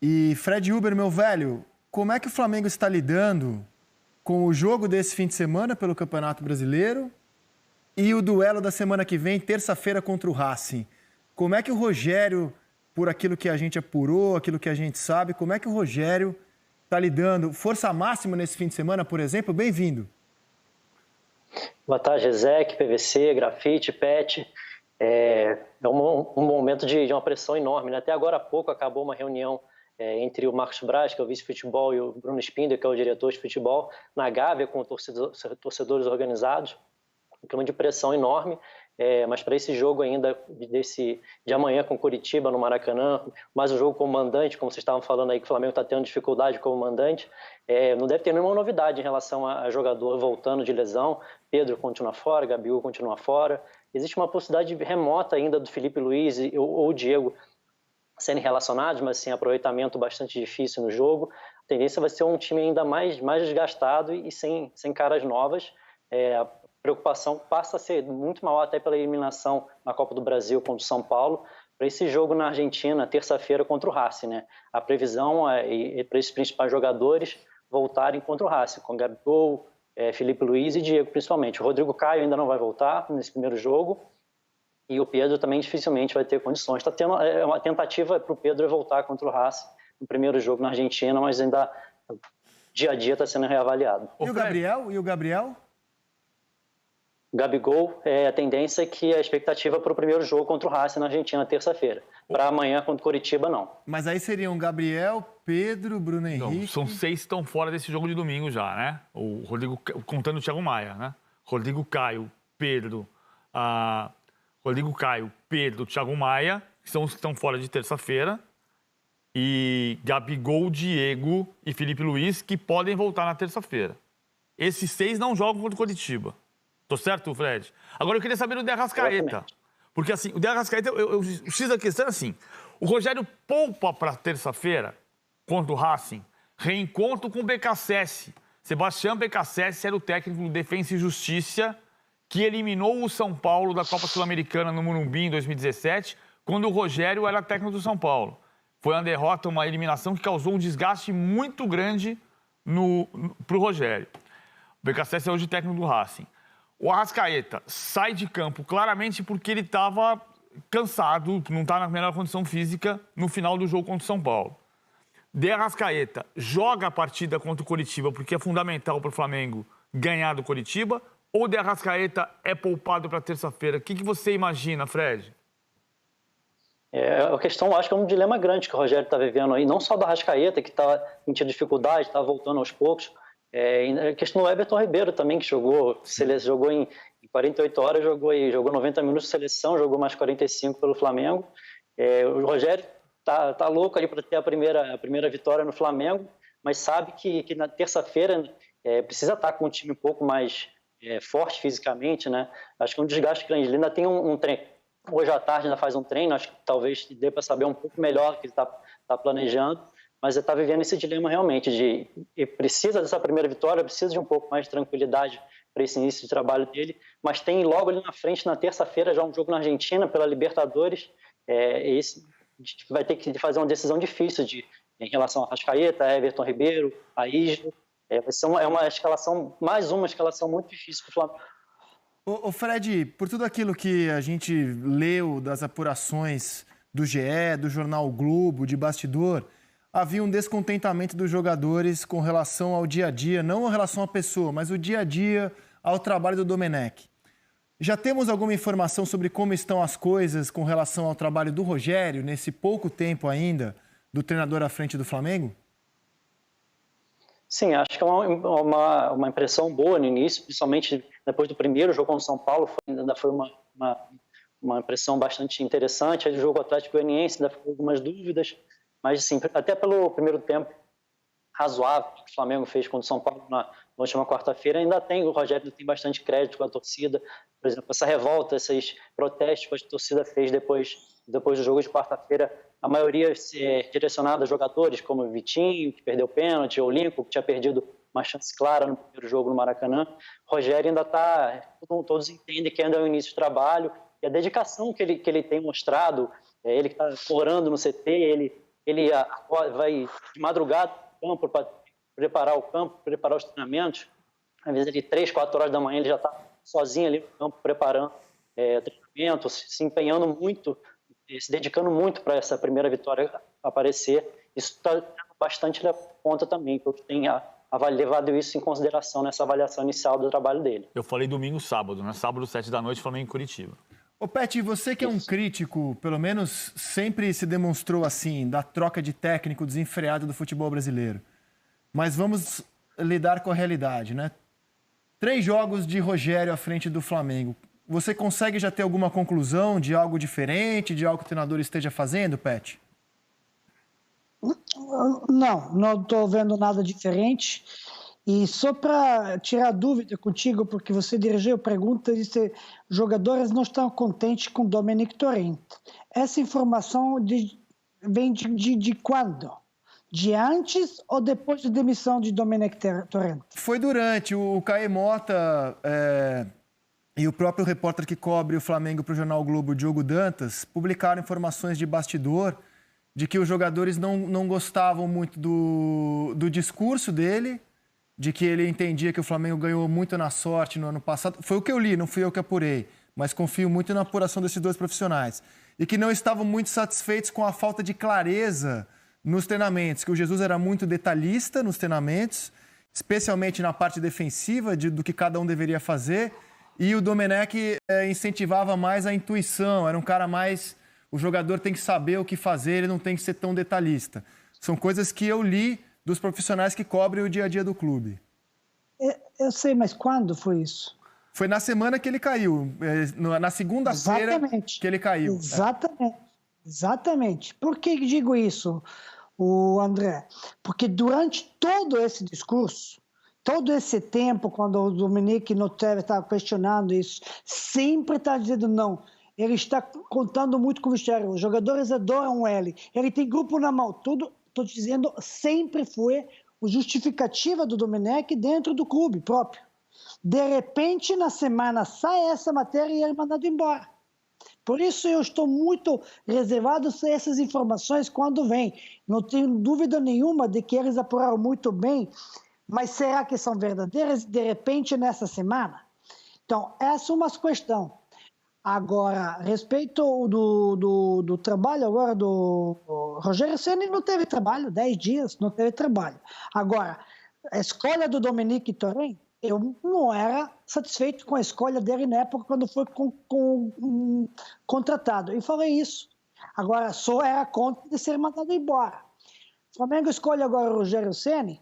E Fred Uber, meu velho, como é que o Flamengo está lidando com o jogo desse fim de semana pelo Campeonato Brasileiro e o duelo da semana que vem, terça-feira, contra o Racing? Como é que o Rogério, por aquilo que a gente apurou, aquilo que a gente sabe, como é que o Rogério está lidando? Força máxima nesse fim de semana, por exemplo? Bem-vindo. Boa tarde, Ezek, PVC, Grafite, Pet. É um momento de uma pressão enorme, né? Até agora há pouco acabou uma reunião entre o Marcos Braz, que é o vice-futebol, e o Bruno Spindler, que é o diretor de futebol, na Gávea, com torcedores organizados. Um clima de pressão enorme, mas para esse jogo ainda de amanhã com Curitiba, no Maracanã, mais um jogo como mandante, como vocês estavam falando aí, que o Flamengo está tendo dificuldade como mandante, não deve ter nenhuma novidade em relação a jogador voltando de lesão. Pedro continua fora, Gabigol continua fora. Existe uma possibilidade remota ainda do Felipe Luiz ou o Diego serem relacionados, mas sem aproveitamento bastante difícil no jogo. A tendência vai ser um time ainda mais desgastado e sem caras novas. A preocupação passa a ser muito maior até pela eliminação na Copa do Brasil contra o São Paulo, para esse jogo na Argentina, terça-feira, contra o Racing, né? A previsão é para esses principais jogadores voltarem contra o Racing, com Gabigol, Felipe Luiz e Diego, principalmente. O Rodrigo Caio ainda não vai voltar nesse primeiro jogo, e o Pedro também dificilmente vai ter condições. Está tendo uma tentativa para o Pedro voltar contra o Racing no primeiro jogo na Argentina, mas ainda dia a dia está sendo reavaliado. E o Gabriel? Gabigol, a tendência é que a expectativa para o primeiro jogo contra o Racing na Argentina, terça-feira. Para amanhã contra o Curitiba, não. Mas aí seriam Gabriel, Pedro, Bruno Henrique... Não, são 6 que estão fora desse jogo de domingo já, né? O Rodrigo, contando o Thiago Maia, né? Rodrigo Caio, Pedro, Thiago Maia, que são os que estão fora de terça-feira. E Gabigol, Diego e Felipe Luiz, que podem voltar na terça-feira. Esses 6 não jogam contra o Curitiba. Tô certo, Fred? Agora eu queria saber do De Arrascaeta. Porque assim, o De Arrascaeta, o X da questão é assim, o Rogério poupa para terça-feira, contra o Racing, reencontro com o BKSS. Sebastião BKSS era o técnico do Defensa e Justiça, que eliminou o São Paulo da Copa Sul-Americana no Morumbi em 2017, quando o Rogério era técnico do São Paulo. Foi uma derrota, uma eliminação que causou um desgaste muito grande para o Rogério. O BKSS é hoje técnico do Racing. O Arrascaeta sai de campo claramente porque ele estava cansado, não está na melhor condição física no final do jogo contra o São Paulo. De Arrascaeta joga a partida contra o Curitiba porque é fundamental para o Flamengo ganhar do Curitiba, ou De Arrascaeta é poupado para terça-feira? O que você imagina, Fred? A questão, acho que é um dilema grande que o Rogério está vivendo aí, não só do Arrascaeta, que está sentindo dificuldade, está voltando aos poucos. A questão do Everton Ribeiro também, que jogou em 48 horas, jogou 90 minutos de seleção, jogou mais 45 pelo Flamengo. O Rogério tá louco ali para ter a primeira vitória no Flamengo, mas sabe que na terça-feira precisa estar com um time um pouco mais forte fisicamente, né? Acho que é um desgaste grande. Ele ainda tem um treino. Hoje à tarde ainda faz um treino, acho que talvez dê para saber um pouco melhor o que ele está planejando. Mas ele está vivendo esse dilema realmente de precisa dessa primeira vitória, precisa de um pouco mais de tranquilidade para esse início de trabalho dele, mas tem logo ali na frente, na terça-feira, já um jogo na Argentina pela Libertadores, esse vai ter que fazer uma decisão difícil em relação a Arrascaeta, a Everton Ribeiro, a Isla. Vai ser mais uma escalação muito difícil para o Flamengo. Ô Fred, por tudo aquilo que a gente leu das apurações do GE, do jornal o Globo, de bastidor, havia um descontentamento dos jogadores com relação ao dia a dia, não em relação à pessoa, mas o dia a dia ao trabalho do Domenech. Já temos alguma informação sobre como estão as coisas com relação ao trabalho do Rogério, nesse pouco tempo ainda, do treinador à frente do Flamengo? Sim, acho que é uma impressão boa no início, principalmente depois do primeiro jogo com o São Paulo, ainda foi uma impressão bastante interessante. Aí o jogo Atlético Goianiense ainda ficou algumas dúvidas, mas assim, até pelo primeiro tempo razoável que o Flamengo fez contra o São Paulo na última quarta-feira, o Rogério ainda tem bastante crédito com a torcida. Por exemplo, essa revolta, esses protestos que a torcida fez depois do jogo de quarta-feira, a maioria direcionada a jogadores como o Vitinho, que perdeu o pênalti, ou o Lincoln, que tinha perdido uma chance clara no primeiro jogo no Maracanã. O Rogério ainda todos entendem que ainda é o início do trabalho, e a dedicação que ele tem mostrado, ele que está morando no CT, ele ele vai de madrugada no campo para preparar o campo, preparar os treinamentos. Às vezes, ele 3, 4 horas da manhã, ele já está sozinho ali no campo, preparando treinamento, se empenhando muito, se dedicando muito para essa primeira vitória aparecer. Isso está bastante na conta também, porque tem levado isso em consideração nessa avaliação inicial do trabalho dele. Eu falei domingo, sábado, né? Sábado, 7 da noite, Flamengo em Curitiba. Ô, Pet, você que é um crítico, pelo menos sempre se demonstrou assim, da troca de técnico desenfreado do futebol brasileiro. Mas vamos lidar com a realidade, né? 3 jogos de Rogério à frente do Flamengo. Você consegue já ter alguma conclusão de algo diferente, de algo que o treinador esteja fazendo, Pet? Não estou vendo nada diferente. E só para tirar dúvida contigo, porque você dirigiu a pergunta, disse jogadores não estão contentes com Dominic Torrent. Essa informação vem de quando? De antes ou depois da demissão de Dominic Torrent? Foi durante. O Caê Mota e o próprio repórter que cobre o Flamengo para o Jornal Globo, Diogo Dantas, publicaram informações de bastidor de que os jogadores não gostavam muito do discurso dele, de que ele entendia que o Flamengo ganhou muito na sorte no ano passado. Foi o que eu li, não fui eu que apurei, mas confio muito na apuração desses 2 profissionais. E que não estavam muito satisfeitos com a falta de clareza nos treinamentos, que o Jesus era muito detalhista nos treinamentos, especialmente na parte defensiva do que cada um deveria fazer, e o Domenech incentivava mais a intuição, era um cara mais... O jogador tem que saber o que fazer, ele não tem que ser tão detalhista. São coisas que eu li dos profissionais que cobrem o dia a dia do clube. Eu sei, mas quando foi isso? Foi na semana que ele caiu, na segunda-feira que ele caiu. Exatamente. Por que digo isso, André? Porque durante todo esse discurso, todo esse tempo, quando o Dominic Notelli estava questionando isso, sempre está dizendo não. Ele está contando muito com o vestiário. Os jogadores adoram ele. Ele tem grupo na mão. Tudo, estou dizendo, sempre foi a justificativa do Domenech dentro do clube próprio. De repente, na semana, sai essa matéria e ele é mandado embora. Por isso, eu estou muito reservado a essas informações quando vêm. Não tenho dúvida nenhuma de que eles apuraram muito bem, mas será que são verdadeiras de repente nessa semana? Então, essa é uma questão. Agora, a respeito do trabalho agora do Rogério Ceni, não teve trabalho, 10 dias, não teve trabalho. Agora, a escolha do Dominic Torrent, eu não era satisfeito com a escolha dele na época quando foi contratado. E falei isso. Agora, só era contra de ser mandado embora. O Flamengo escolhe agora o Rogério Ceni.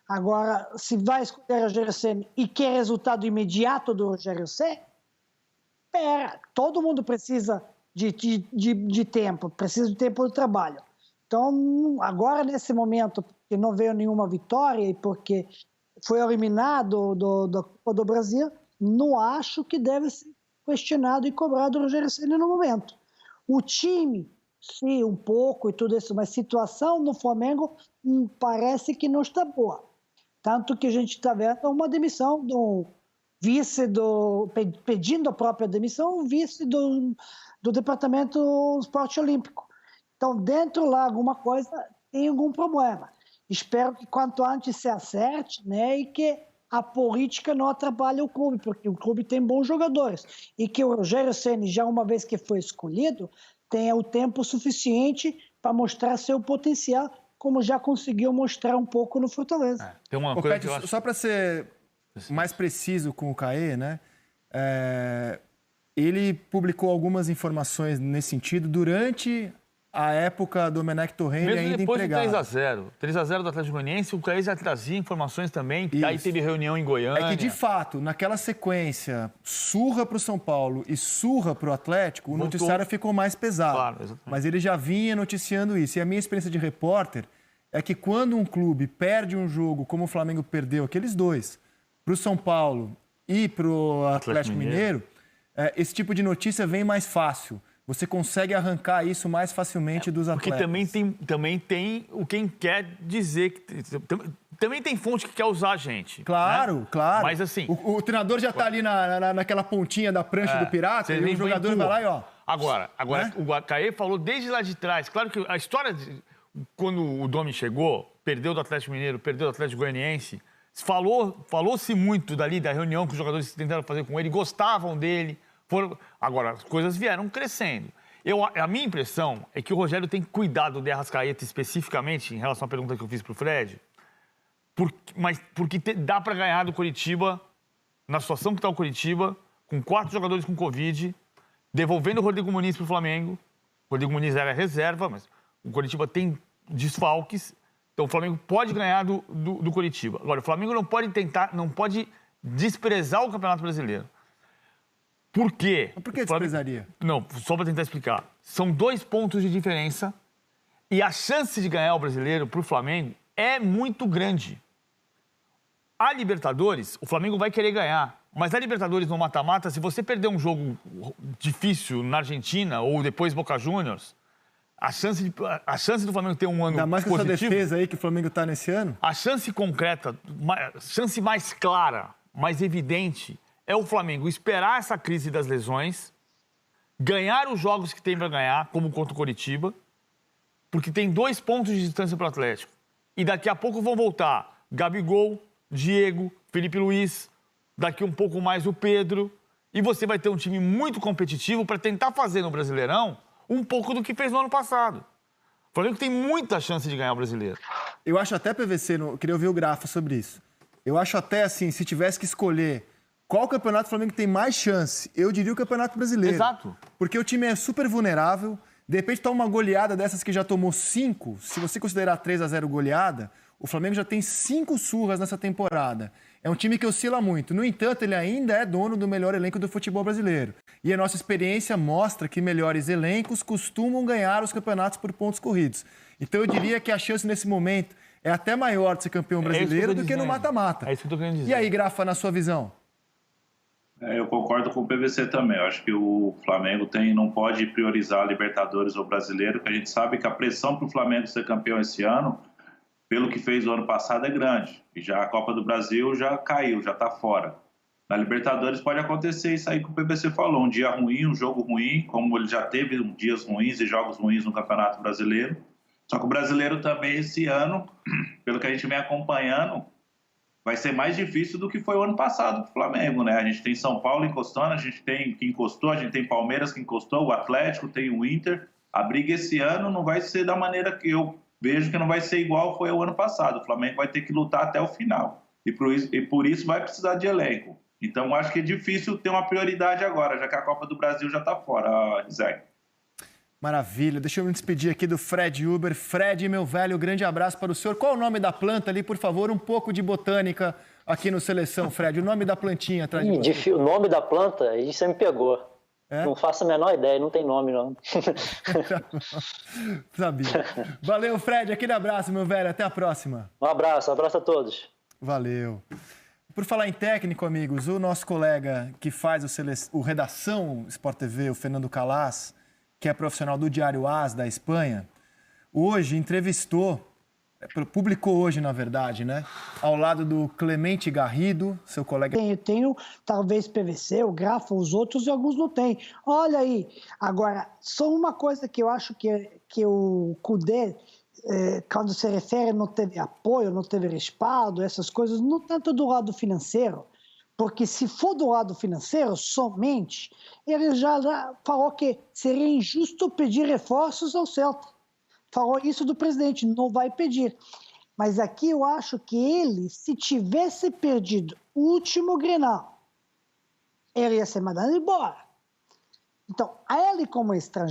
Agora, se vai escolher o Rogério Ceni e quer resultado imediato do Rogério Ceni, todo mundo precisa de tempo, precisa de tempo de trabalho. Então, agora, nesse momento, que não veio nenhuma vitória e porque foi eliminado do Brasil, não acho que deve ser questionado e cobrado o Rogério Ceni no momento. O time, sim, um pouco e tudo isso, mas a situação no Flamengo parece que não está boa. Tanto que a gente está vendo uma demissão do pedindo a própria demissão, o vice do Departamento do Esporte Olímpico. Então, dentro lá, alguma coisa tem algum problema. Espero que quanto antes se acerte, né, e que a política não atrapalhe o clube, porque o clube tem bons jogadores. E que o Rogério Ceni, já uma vez que foi escolhido, tenha o tempo suficiente para mostrar seu potencial, como já conseguiu mostrar um pouco no Fortaleza. Tem uma coisa Pet, que eu acho... Só para ser mais preciso com o Caê, né? Ele publicou algumas informações nesse sentido durante a época do Domenech Torrent ainda depois empregado. do 3x0 do Atlético Goianiense, o Caê já trazia informações também, que aí teve reunião em Goiânia. É que, de fato, naquela sequência, surra para o São Paulo e surra para o Atlético, o noticiário ficou mais pesado. Claro, exatamente. Mas ele já vinha noticiando isso. E a minha experiência de repórter é que quando um clube perde um jogo, como o Flamengo perdeu, aqueles dois, para o São Paulo e para o Atlético Mineiro, esse tipo de notícia vem mais fácil. Você consegue arrancar isso mais facilmente dos atletas. Porque também tem quem quer dizer que... Também tem fonte que quer usar a gente. Claro, né? Claro. Mas assim... O treinador já está ali naquela pontinha da prancha do pirata e o jogador vai lá e ó... Agora né? O Caê falou desde lá de trás. Claro que a história... quando o Domi chegou, perdeu do Atlético Mineiro, perdeu do Atlético Goianiense, falou-se muito dali da reunião que os jogadores tentaram fazer com ele, gostavam dele. Agora, as coisas vieram crescendo. A minha impressão é que o Rogério tem cuidado de Arrascaeta especificamente, em relação à pergunta que eu fiz para o Fred, porque dá para ganhar do Coritiba, na situação que está o Coritiba, com 4 jogadores com Covid, devolvendo o Rodrigo Muniz para o Flamengo. O Rodrigo Muniz era reserva, mas o Coritiba tem desfalques, então o Flamengo pode ganhar do Coritiba. Agora, o Flamengo não pode desprezar o Campeonato Brasileiro. Por quê? Por que desprezaria? Não, só para tentar explicar. São 2 pontos de diferença e a chance de ganhar o Brasileiro para o Flamengo é muito grande. A Libertadores, o Flamengo vai querer ganhar. Mas a Libertadores no mata-mata, se você perder um jogo difícil na Argentina ou depois Boca Juniors, a chance do Flamengo ter um ano ainda mais com positivo... essa defesa aí que o Flamengo está nesse ano? A chance concreta, a chance mais clara, mais evidente, é o Flamengo esperar essa crise das lesões, ganhar os jogos que tem para ganhar, como contra o Coritiba, porque tem 2 pontos de distância para o Atlético. E daqui a pouco vão voltar Gabigol, Diego, Felipe Luiz, daqui um pouco mais o Pedro, e você vai ter um time muito competitivo para tentar fazer no Brasileirão um pouco do que fez no ano passado. O Flamengo tem muita chance de ganhar o Brasileiro. Eu acho até, PVC, eu queria ouvir o Grafa sobre isso. Eu acho até assim, se tivesse que escolher qual campeonato o Flamengo tem mais chance, eu diria o Campeonato Brasileiro. Exato. Porque o time é super vulnerável, de repente toma uma goleada dessas que já tomou 5, se você considerar 3-0 goleada, o Flamengo já tem 5 surras nessa temporada. É um time que oscila muito. No entanto, ele ainda é dono do melhor elenco do futebol brasileiro. E a nossa experiência mostra que melhores elencos costumam ganhar os campeonatos por pontos corridos. Então eu diria que a chance nesse momento é até maior de ser campeão brasileiro do que no mata-mata. É isso que eu tô querendo dizer. E aí, Grafa, na sua visão? Eu concordo com o PVC também. Eu acho que o Flamengo não pode priorizar a Libertadores ou Brasileiro, porque a gente sabe que a pressão para o Flamengo ser campeão esse ano, pelo que fez o ano passado, é grande. E já a Copa do Brasil já caiu, já está fora. Na Libertadores pode acontecer isso aí que o PVC falou. Um dia ruim, um jogo ruim, como ele já teve dias ruins e jogos ruins no Campeonato Brasileiro. Só que o Brasileiro também, esse ano, pelo que a gente vem acompanhando, vai ser mais difícil do que foi o ano passado para o Flamengo, né? A gente tem São Paulo encostando, a gente tem que encostou, a gente tem Palmeiras que encostou, o Atlético, tem o Inter. A briga esse ano não vai ser da maneira que eu vejo que não vai ser igual foi o ano passado. O Flamengo vai ter que lutar até o final. E por isso vai precisar de elenco. Então, acho que é difícil ter uma prioridade agora, já que a Copa do Brasil já está fora, Zé. Maravilha. Deixa eu me despedir aqui do Fred Uber. Fred, meu velho, grande abraço para o senhor. Qual é o nome da planta ali, por favor? Um pouco de botânica aqui no Seleção, Fred. O nome da plantinha atrás de você. O nome da planta, aí você me pegou. É? Não faço a menor ideia, não tem nome, não. Sabia. Valeu, Fred. Aquele abraço, meu velho. Até a próxima. Um abraço a todos. Valeu. Por falar em técnico, amigos, o nosso colega que faz o Redação Sport TV, o Fernando Calas, que é profissional do Diário AS da Espanha, hoje entrevistou, publicou hoje, na verdade, né? Ao lado do Clemente Garrido, seu colega... Eu tenho, talvez, PVC, o Grafa, os outros e alguns não têm. Olha aí, agora, só uma coisa que eu acho que o Kudê, quando se refere, não teve apoio, não teve respaldo, essas coisas, não tanto do lado financeiro, porque se for do lado financeiro somente, ele já falou que seria injusto pedir reforços ao Celta. Falou isso do presidente, não vai pedir. Mas aqui eu acho que ele, se tivesse perdido o último Grenal, ele ia ser mandado embora. Então, ele como estrangeiro,